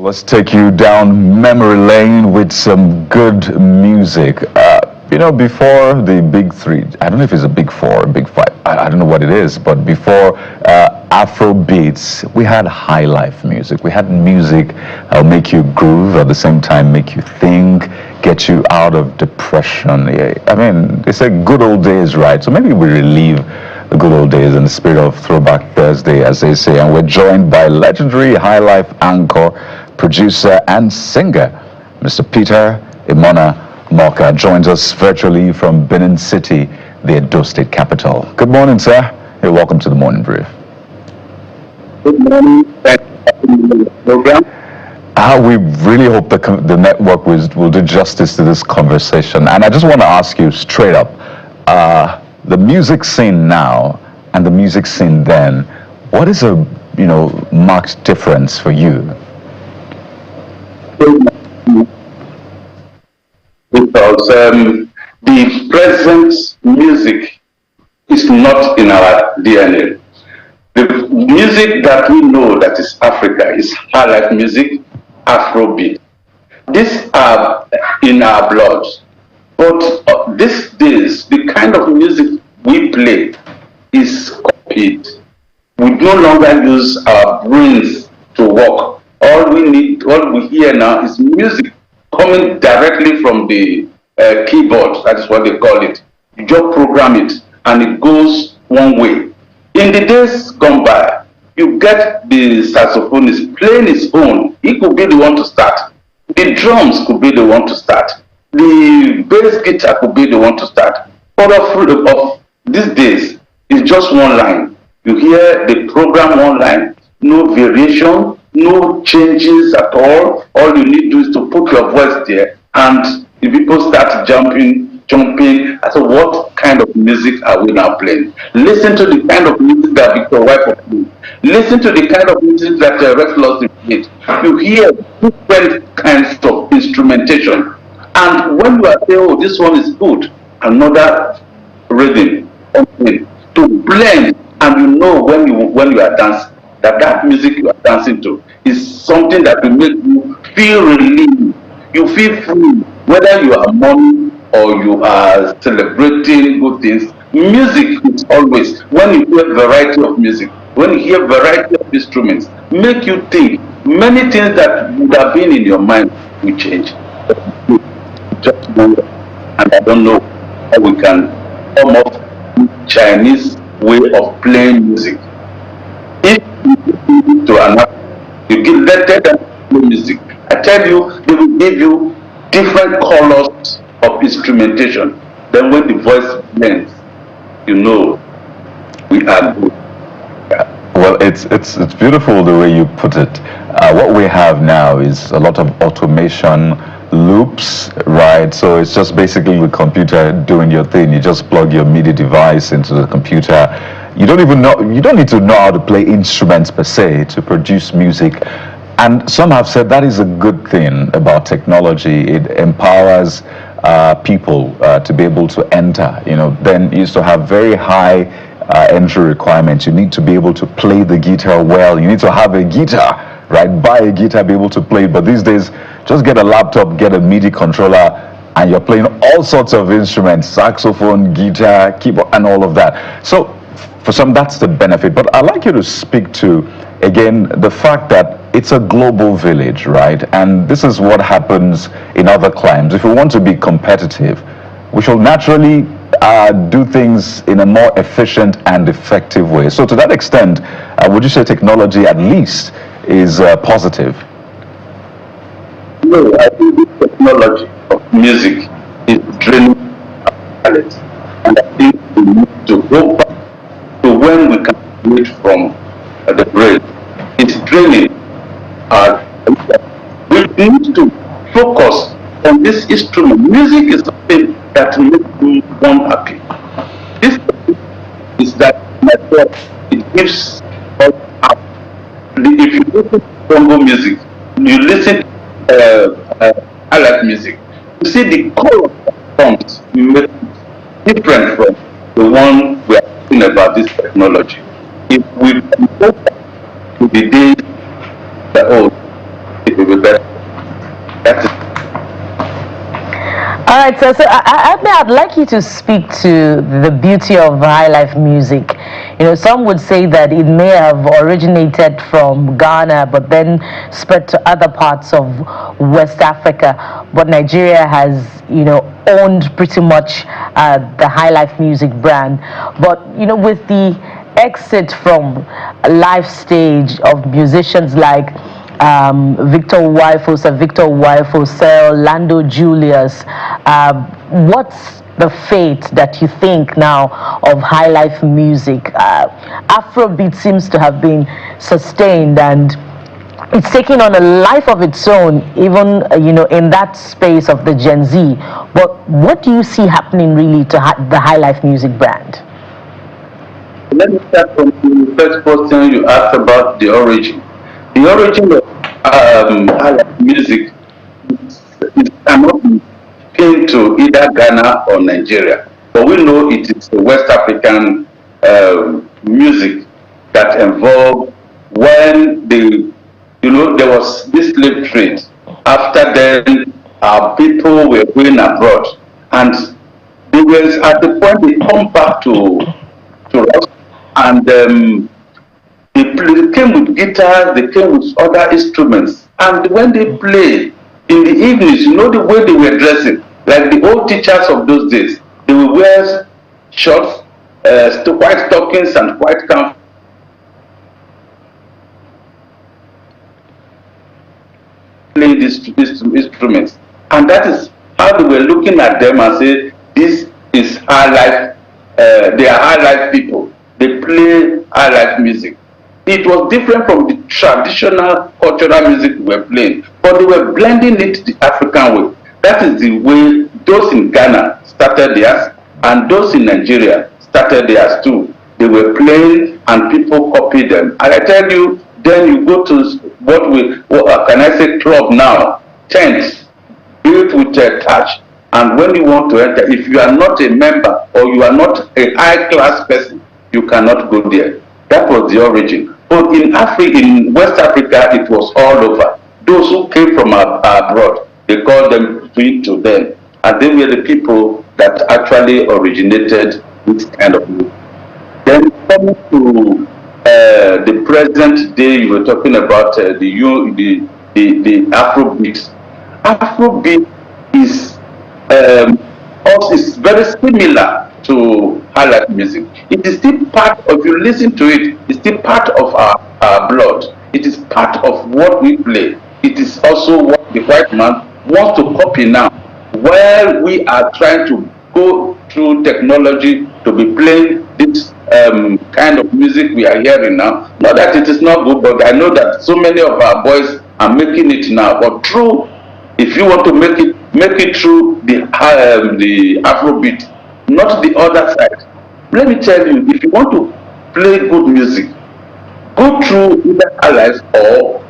Let's take you down memory lane with some good music. Before the big three, I don't know if it's a big four, a big five, I don't know what it is, but before Afro beats, we had high life music. We had music that'll make you groove, at the same time make you think, get you out of depression. Yeah, I mean, they say good old days, right? So maybe we relieve the good old days in the spirit of Throwback Thursday, as they say. And we're joined by legendary High Life anchor, producer, and singer, Mr. Peter Imona Omoaka, joins us virtually from Benin City, the Edo State capital. Good morning, sir. Hey, welcome to the Morning Brief. Good morning. Thanks for the program. We really hope the network will do justice to this conversation. And I just want to ask you straight up, the music scene now and the music scene then, what is a marked difference for you? Because the present music is not in our DNA. The music that we know that is Africa is Highlife music, Afrobeat. These are in our blood. But these days, the kind of music we play is copied. We no longer use our brains to work. All we hear now is music coming directly from the keyboard. That is what they call it. You just program it and it goes one way. In the days gone by, you get the saxophonist playing his own. He could be the one to start. The drums could be the one to start. The bass guitar could be the one to start. But of these days, it's just one line. You hear the program one line, no variation, no changes at all. All you need to do is to put your voice there, and the people start jumping. I said, what kind of music are we now playing? Listen to the kind of music that Victor White played. Listen to the kind of music that Rex Lawson played. You hear different kinds of instrumentation. And when you are saying, oh, this one is good, another rhythm, to blend, and you know when you are dancing, that music you are dancing to is something that will make you feel relieved. You feel free, whether you are mourning or you are celebrating good things. Music is always, when you hear variety of music, when you hear variety of instruments, make you think. Many things that would have been in your mind will change. Just know, and I don't know how we can come up with Chinese way of playing music. If you to another, you give let them play music. I tell you, they will give you different colors of instrumentation. Then when the voice blends, you know we are good. Well, it's beautiful the way you put it. What we have now is a lot of automation, loops, right? So it's just basically the computer doing your thing. You just plug your MIDI device into the computer. You don't need to know how to play instruments per se to produce music. And some have said that is a good thing about technology. It empowers people to be able to enter. Then you used to have very high entry requirements. You need to be able to play the guitar well. You need to have a guitar, right? Buy a guitar, be able to play it. But these days, just get a laptop, get a MIDI controller, and you're playing all sorts of instruments, saxophone, guitar, keyboard, and all of that. So for some, that's the benefit. But I'd like you to speak to, again, the fact that it's a global village, right? And this is what happens in other climes. If we want to be competitive, we shall naturally do things in a more efficient and effective way. So to that extent, would you say technology at least is positive? No, I think this technology of music is draining our talent. And I think we need to go back to when we can read from the brain. It's draining our we need to focus on this instrument. Music is something that makes one happy. This is that it gives us up. If you listen to Congo music, you listen to I like music. You see the color of songs different from the one we are talking about this technology. If we go back to the days that That is. All right, so I'd like you to speak to the beauty of highlife music. You know, some would say that it may have originated from Ghana, but then spread to other parts of West Africa. But Nigeria has, you know, owned pretty much the highlife music brand. But you know, with the exit from live stage of musicians like Victor Wifo, Sir Victor Wifo, Sir Lando Julius, what's the fate that you think now of highlife music? Afrobeat seems to have been sustained and it's taking on a life of its own, even you know, in that space of the Gen Z. But what do you see happening really to the highlife music brand? Let me start from the first question you asked about the origin. The origin of highlife music cannot be pinned to either Ghana or Nigeria, but we know it is a West African music that involved when there was this slave trade. After then, our people were going abroad, and they were at the point they come back to us, and they came with guitars, they came with other instruments, and when they play in the evenings, you know the way they were dressing, like the old teachers of those days, they would wear shorts, white stockings and white canvas. Playing these instruments, and that is how they were looking at them and say, this is high life. They are high life people. They play high life music. It was different from the traditional cultural music we were playing, but they were blending it the African way. That is the way those in Ghana started theirs, and those in Nigeria started theirs too. They were playing, and people copied them. And I tell you, then you go to what can I say, club now, tents, built with a touch. And when you want to enter, if you are not a member or you are not a high class person, you cannot go there. That was the origin. But in Africa, in West Africa, it was all over. Those who came from abroad, they called them to them. And they were the people that actually originated this kind of music. Then coming to the present day, you were talking about the Afrobeat. Afrobeat is also is very similar to highlife music. It is still part of, you listen to it, it's still part of our blood. It is part of what we play. It is also what the white man wants to copy now. While we are trying to go through technology to be playing this kind of music we are hearing now. Not that it is not good, but I know that so many of our boys are making it now. But true, if you want to make it through the Afrobeat, not the other side. Let me tell you, if you want to play good music, go through either Highlife or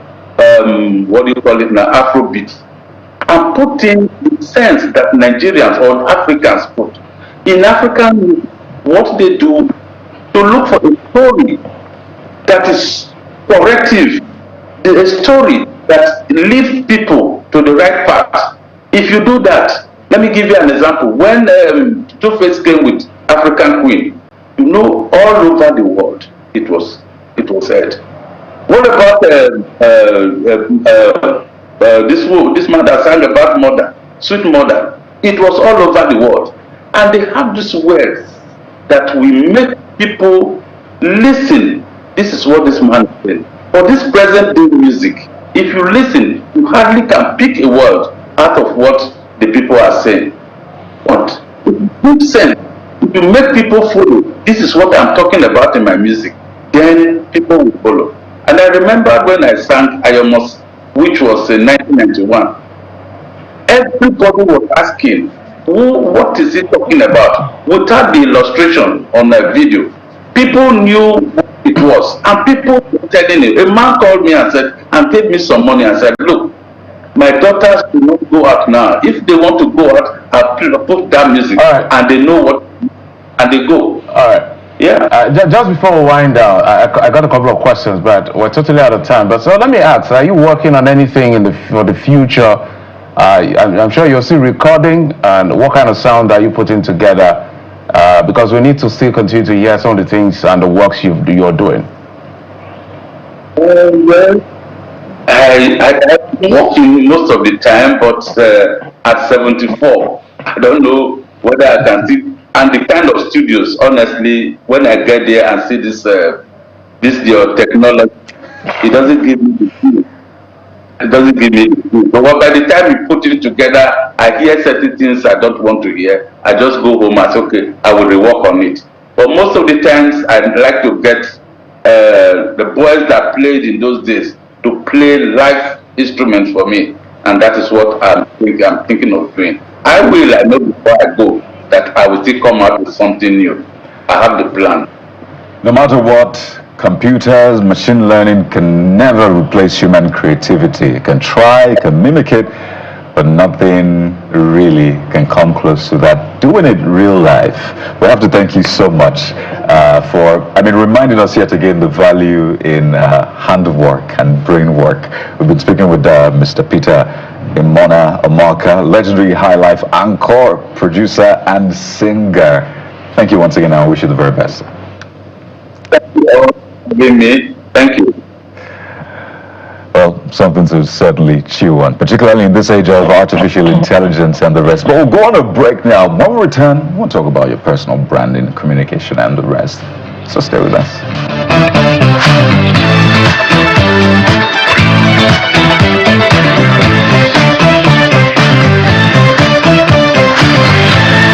what do you call it now, Afrobeat, and put in the sense that Nigerians or Africans put. In African, what they do, to look for a story that is corrective, a story that leads people to the right path. If you do that, let me give you an example. When Two-Face came with African Queen, you know, all over the world it was heard. What about this man that sang about mother, sweet mother? It was all over the world, and they have these words that will make people listen. This is what this man said. For this present day music, if you listen, you hardly can pick a word out of what the people are saying. But if you put sense, if you make people follow, this is what I'm talking about in my music, then people will follow. And I remember when I sang Ayomos, which was in 1991, everybody was asking, what is he talking about? Without the illustration on the video, people knew what it was, and people were telling it. A man called me and said, and paid me some money and said, look, my daughters do not go out now. If they want to go out, I'll put that music, right, and they know what, and they go. All right. Yeah. Just before we wind down, I got a couple of questions, but we're totally out of time. But so let me ask: are you working on anything for the future I'm sure you're still recording, and what kind of sound are you putting together? Because we need to still continue to hear some of the things and the works you're doing. Well, I'm working most of the time, but at 74, I don't know whether I can see. And the kind of studios, honestly, when I get there and see this your technology, it doesn't give me the feel. It doesn't give me the feel. But by the time you put it together, I hear certain things I don't want to hear. I just go home and say, okay, I will rework on it. But most of the times, I like to get the boys that played in those days to play live instruments for me, and that is what I'm thinking of doing. I know before I go that I will still come out with something new. I have the plan. No matter what, computers, machine learning can never replace human creativity. It can try, it can mimic it, but nothing really can come close to that. Doing it real life. We have to thank you so much for, reminding us yet again the value in handwork and brain work. We've been speaking with Mr. Peter Omoaka, legendary Highlife anchor, producer, and singer. Thank you once again, and I wish you the very best. Thank you all for giving me. Thank you. Well, something to certainly chew on, particularly in this age of artificial intelligence and the rest. But we'll go on a break now. When we return, we'll talk about your personal branding, communication, and the rest. So stay with us.